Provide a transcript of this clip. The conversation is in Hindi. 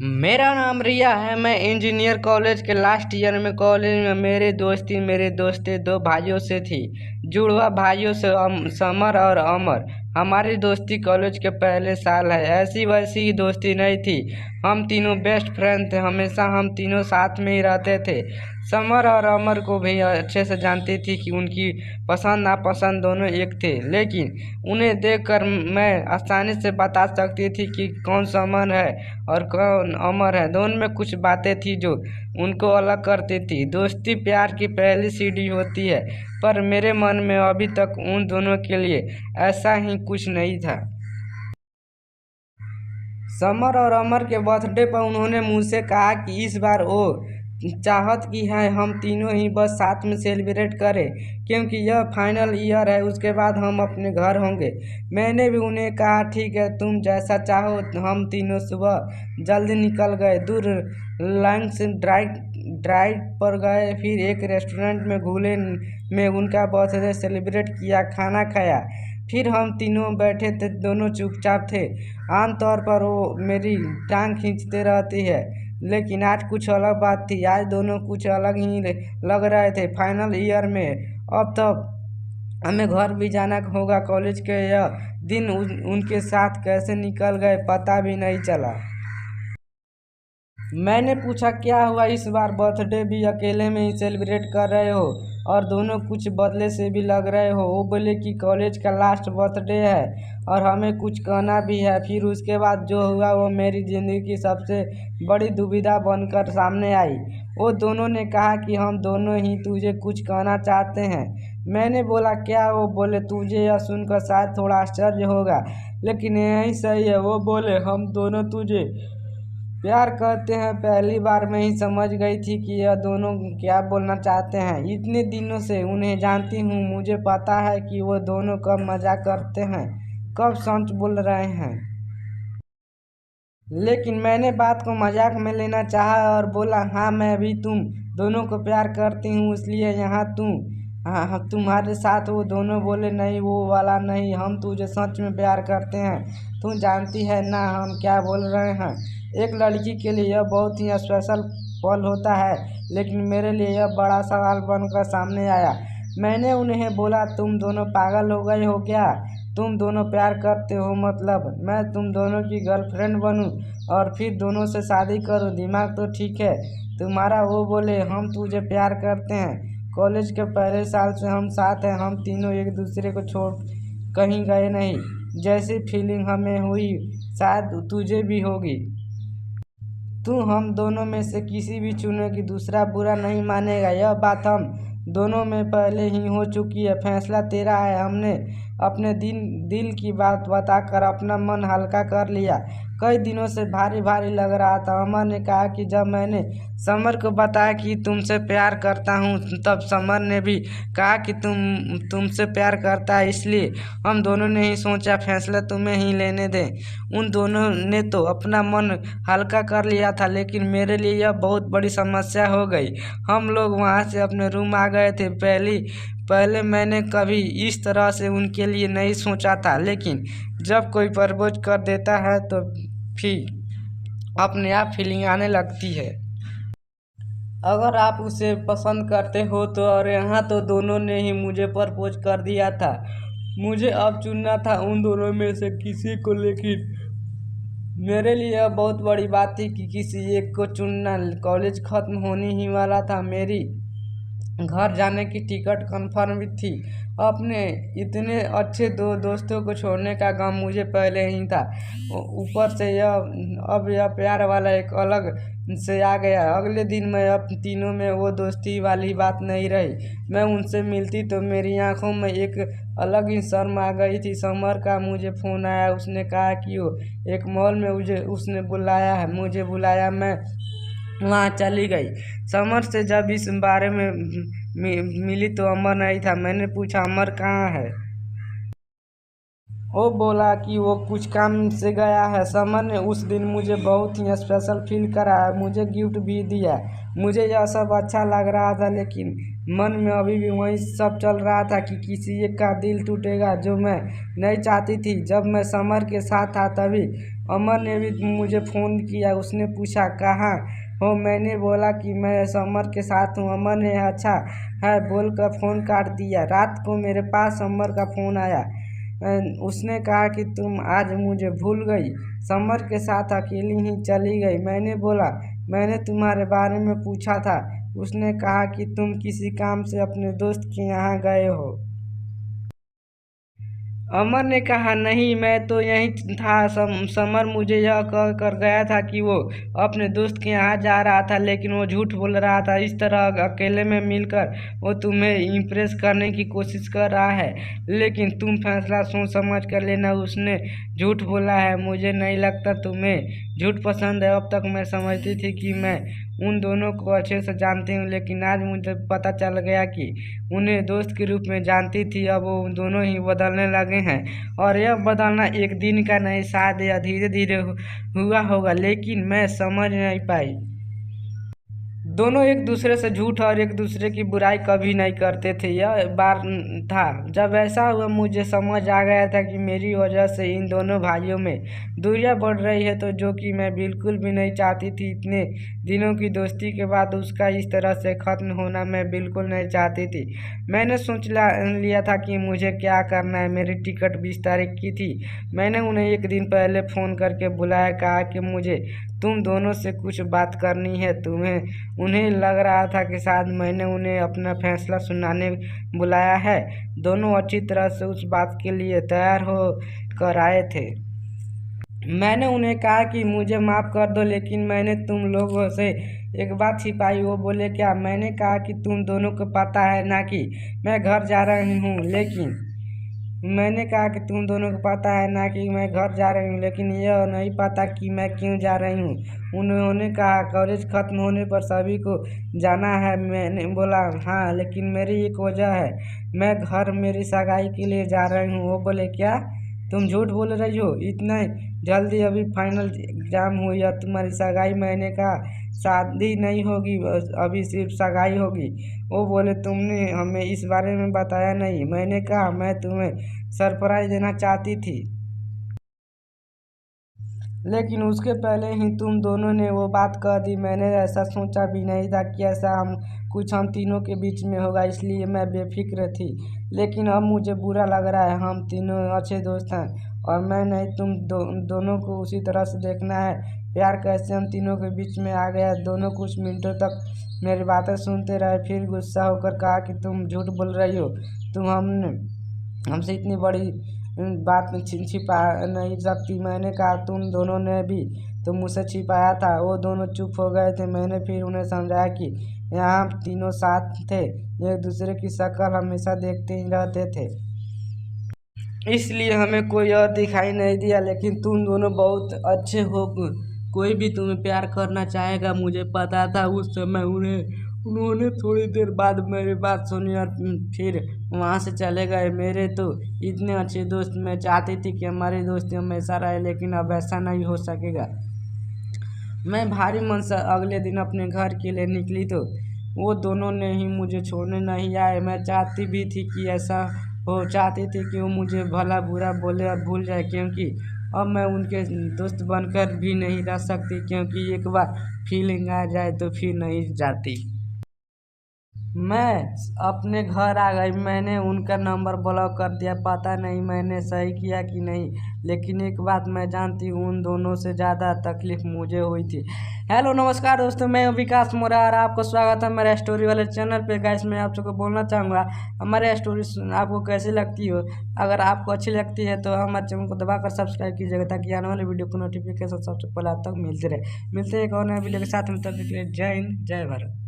मेरा नाम रिया है। मैं इंजीनियर कॉलेज के लास्ट ईयर में कॉलेज में मेरे दोस्ती दो भाइयों से थी। जुड़वा भाइयों से समर और अमर। हमारी दोस्ती कॉलेज के पहले साल है। ऐसी वैसी ही दोस्ती नहीं थी। हम तीनों बेस्ट फ्रेंड थे। हमेशा हम तीनों साथ में ही रहते थे। समर और अमर को भी अच्छे से जानती थी कि उनकी पसंद नापसंद दोनों एक थे, लेकिन उन्हें देखकर मैं आसानी से बता सकती थी कि कौन समर है और कौन अमर है। दोनों में कुछ बातें थी जो उनको अलग करती थी। दोस्ती प्यार की पहली सीढ़ी होती है, पर मेरे मन में अभी तक उन दोनों के लिए ऐसा ही कुछ नहीं था। समर और अमर के बर्थडे पर उन्होंने मुझसे कहा कि इस बार वो चाहत की है हम तीनों ही बस साथ में सेलिब्रेट करें, क्योंकि यह फाइनल ईयर है। उसके बाद हम अपने घर होंगे। मैंने भी उन्हें कहा ठीक है, तुम जैसा चाहो। हम तीनों सुबह जल्दी निकल गए। दूर लंच ड्राइव पर गए, फिर एक रेस्टोरेंट में घूले में उनका बर्थडे सेलिब्रेट किया, खाना खाया। फिर हम तीनों बैठे थे, दोनों चुपचाप थे। आमतौर पर वो मेरी टांग खींचते रहती है, लेकिन आज कुछ अलग बात थी। आज दोनों कुछ अलग ही लग रहे थे। फाइनल ईयर में अब तक हमें घर भी जाना होगा। कॉलेज के यह दिन उनके साथ कैसे निकल गए पता भी नहीं चला। मैंने पूछा क्या हुआ, इस बार बर्थडे भी अकेले में ही सेलिब्रेट कर रहे हो और दोनों कुछ बदले से भी लग रहे हो। वो बोले कि कॉलेज का लास्ट बर्थडे है और हमें कुछ कहना भी है। फिर उसके बाद जो हुआ वो मेरी ज़िंदगी की सबसे बड़ी दुविधा बनकर सामने आई। वो दोनों ने कहा कि हम दोनों ही तुझे कुछ कहना चाहते हैं। मैंने बोला क्या? वो बोले तुझे यह सुनकर शायद थोड़ा आश्चर्य होगा, लेकिन यही सही है। वो बोले हम दोनों तुझे प्यार करते हैं। पहली बार मैं ही समझ गई थी कि यह दोनों क्या बोलना चाहते हैं। इतने दिनों से उन्हें जानती हूँ, मुझे पता है कि वो दोनों कब मजाक करते हैं, कब सच बोल रहे हैं। लेकिन मैंने बात को मजाक में लेना चाहा और बोला हाँ, मैं भी तुम दोनों को प्यार करती हूँ, इसलिए यहाँ हाँ तुम्हारे साथ। वो दोनों बोले नहीं, वो वाला नहीं, हम तुझे सच में प्यार करते हैं। तुम जानती है ना हम क्या बोल रहे हैं। एक लड़की के लिए यह बहुत ही स्पेशल पल होता है, लेकिन मेरे लिए यह बड़ा सवाल बनकर सामने आया। मैंने उन्हें बोला तुम दोनों पागल हो गए हो क्या? तुम दोनों प्यार करते हो मतलब मैं तुम दोनों की गर्लफ्रेंड बनूं और फिर दोनों से शादी करूं? दिमाग तो ठीक है तुम्हारा? वो बोले हम तुझे प्यार करते हैं। कॉलेज के पहले साल से हम साथ हैं। हम तीनों एक दूसरे को छोड़ कहीं गए नहीं। जैसी फीलिंग हमें हुई शायद तुझे भी होगी। तू हम दोनों में से किसी भी चुनेगी, दूसरा बुरा नहीं मानेगा। यह बात हम दोनों में पहले ही हो चुकी है। फैसला तेरा है। हमने अपने दिल की बात बताकर अपना मन हल्का कर लिया। कई दिनों से भारी भारी लग रहा था। अमर ने कहा कि जब मैंने समर को बताया कि तुमसे प्यार करता हूँ, तब समर ने भी कहा कि तुमसे प्यार करता है, इसलिए हम दोनों ने ही सोचा फैसला तुम्हें ही लेने दें। उन दोनों ने तो अपना मन हल्का कर लिया था, लेकिन मेरे लिए यह बहुत बड़ी समस्या हो गई। हम लोग वहाँ से अपने रूम आ गए थे। पहले मैंने कभी इस तरह से उनके लिए नहीं सोचा था, लेकिन जब कोई प्रपोज कर देता है तो फिर अपने आप फीलिंग आने लगती है। अगर आप उसे पसंद करते हो तो। और यहाँ तो दोनों ने ही मुझे प्रपोज कर दिया था। मुझे अब चुनना था उन दोनों में से किसी को, लेकिन मेरे लिए यह बहुत बड़ी बात थी कि किसी एक को चुनना। कॉलेज खत्म होने ही वाला था। मेरी घर जाने की टिकट कंफर्म भी थी। अपने इतने अच्छे दो दोस्तों को छोड़ने का गम मुझे पहले ही था। ऊपर से यह प्यार वाला एक अलग से आ गया। अगले दिन मैं अब तीनों में वो दोस्ती वाली बात नहीं रही। मैं उनसे मिलती तो मेरी आंखों में एक अलग ही शर्म आ गई थी। समर का मुझे फ़ोन आया। उसने कहा कि वो एक मॉल में उसने बुलाया है, मुझे बुलाया। मैं वहाँ चली गई। समर से जब इस बारे में मिली तो अमर नहीं था। मैंने पूछा अमर कहाँ है? वो बोला कि वो कुछ काम से गया है। समर ने उस दिन मुझे बहुत ही स्पेशल फील कराया, मुझे गिफ्ट भी दिया। मुझे यह सब अच्छा लग रहा था, लेकिन मन में अभी भी वही सब चल रहा था कि किसी एक का दिल टूटेगा जो मैं नहीं चाहती थी। जब मैं समर के साथ था तभी अमर ने भी मुझे फ़ोन किया, उसने पूछा कहाँ हो। मैंने बोला कि मैं समर के साथ हूँ। अमर ने अच्छा है बोलकर फ़ोन काट दिया। रात को मेरे पास समर का फ़ोन आया। उसने कहा कि तुम आज मुझे भूल गई, समर के साथ अकेली ही चली गई। मैंने बोला मैंने तुम्हारे बारे में पूछा था। उसने कहा कि तुम किसी काम से अपने दोस्त के यहाँ गए हो। अमर ने कहा नहीं, मैं तो यहीं था। समर मुझे यह कह कर गया था कि वो अपने दोस्त के यहाँ जा रहा था, लेकिन वो झूठ बोल रहा था। इस तरह अकेले में मिलकर वो तुम्हें इम्प्रेस करने की कोशिश कर रहा है, लेकिन तुम फैसला सोच समझ कर लेना। उसने झूठ बोला है। मुझे नहीं लगता तुम्हें झूठ पसंद है। अब तक मैं समझती थी कि मैं उन दोनों को अच्छे से जानती हूँ, लेकिन आज मुझे पता चल गया कि उन्हें दोस्त के रूप में जानती थी। अब वो दोनों ही बदलने लगे हैं, और यह बदलना एक दिन का नहीं, शायद यह धीरे धीरे हुआ होगा, लेकिन मैं समझ नहीं पाई। दोनों एक दूसरे से झूठ और एक दूसरे की बुराई कभी नहीं करते थे। यह बार था जब ऐसा हुआ। मुझे समझ आ गया था कि मेरी वजह से इन दोनों भाइयों में दूरियां बढ़ रही है, तो जो कि मैं बिल्कुल भी नहीं चाहती थी। इतने दिनों की दोस्ती के बाद उसका इस तरह से ख़त्म होना मैं बिल्कुल नहीं चाहती थी। मैंने सोच लिया था कि मुझे क्या करना है। मेरी टिकट 20 तारीख की थी। मैंने उन्हें एक दिन पहले फ़ोन करके बुलाया, कहा कि मुझे तुम दोनों से कुछ बात करनी है। उन्हें लग रहा था कि शायद मैंने उन्हें अपना फैसला सुनाने बुलाया है। दोनों अच्छी तरह से उस बात के लिए तैयार हो कर आए थे। मैंने उन्हें कहा कि मुझे माफ़ कर दो, लेकिन मैंने तुम लोगों से एक बात छिपाई। वो बोले क्या? मैंने कहा कि तुम दोनों को पता है ना कि मैं घर जा रही हूँ, लेकिन मैंने कहा कि तुम दोनों को पता है ना कि मैं घर जा रही हूँ, लेकिन यह नहीं पता कि मैं क्यों जा रही हूँ। उन्होंने कहा कॉलेज ख़त्म होने पर सभी को जाना है। मैंने बोला हाँ, लेकिन मेरी एक वजह है। मैं घर मेरी सगाई के लिए जा रही हूँ। वो बोले क्या? तुम झूठ बोल रही हो? इतना जल्दी? अभी फाइनल एग्ज़ाम हुई और तुम्हारी सगाई? मैंने कहा शादी नहीं होगी, अभी सिर्फ सगाई होगी। वो बोले तुमने हमें इस बारे में बताया नहीं। मैंने कहा मैं तुम्हें सरप्राइज़ देना चाहती थी, लेकिन उसके पहले ही तुम दोनों ने वो बात कह दी। मैंने ऐसा सोचा भी नहीं था कि ऐसा हम तीनों के बीच में होगा, इसलिए मैं बेफिक्र थी। लेकिन अब मुझे बुरा लग रहा है। हम तीनों अच्छे दोस्त हैं, और मैं नहीं तुम दोनों को उसी तरह से देखना है। प्यार कैसे हम तीनों के बीच में आ गया। दोनों कुछ मिनटों तक मेरी बातें सुनते रहे, फिर गुस्सा होकर कहा कि तुम झूठ बोल रही हो। तुम हमसे इतनी बड़ी बात में छिपा नहीं सकती। मैंने कहा तुम दोनों ने भी तो मुझसे छिपाया था। वो दोनों चुप हो गए थे। मैंने फिर उन्हें समझाया कि यहाँ हम तीनों साथ थे, एक दूसरे की शक्ल हमेशा देखते ही रहते थे, इसलिए हमें कोई और दिखाई नहीं दिया। लेकिन तुम दोनों बहुत अच्छे हो। कोई भी तुम्हें प्यार करना चाहेगा, मुझे पता था उस समय। उन्होंने थोड़ी देर बाद मेरी बात सुनी और फिर वहाँ से चले गए। मेरे तो इतने अच्छे दोस्त, मैं चाहती थी कि हमारी दोस्ती हमेशा रहे, लेकिन अब ऐसा नहीं हो सकेगा। मैं भारी मन से अगले दिन अपने घर के लिए निकली, तो वो दोनों ने ही मुझे छोड़ने नहीं आए। मैं चाहती भी थी कि ऐसा हो, चाहती थी कि वो मुझे भला बुरा बोले और भूल जाए, क्योंकि अब मैं उनके दोस्त बनकर भी नहीं रह सकती, क्योंकि एक बार फीलिंग आ जाए तो फिर नहीं जाती। मैं अपने घर आ गई। मैंने उनका नंबर ब्लॉक कर दिया। पता नहीं मैंने सही किया कि नहीं, लेकिन एक बात मैं जानती हूँ, उन दोनों से ज़्यादा तकलीफ़ मुझे हुई थी। हेलो नमस्कार दोस्तों, मैं विकास मोरा और आपको स्वागत है मेरे स्टोरी वाले चैनल पे। गाइस मैं आप सबको बोलना चाहूँगा, हमारे स्टोरी आपको कैसी लगती हो। अगर आपको अच्छी लगती है तो हमारे चैनल को दबाकर सब्सक्राइब कीजिएगा, ताकि आने वाले वीडियो को नोटिफिकेशन सबसे पहले आप तक मिलते रहे। मिलते हैं एक और नए वीडियो के साथ में, तब तक के लिए जय हिंद, जय भारत।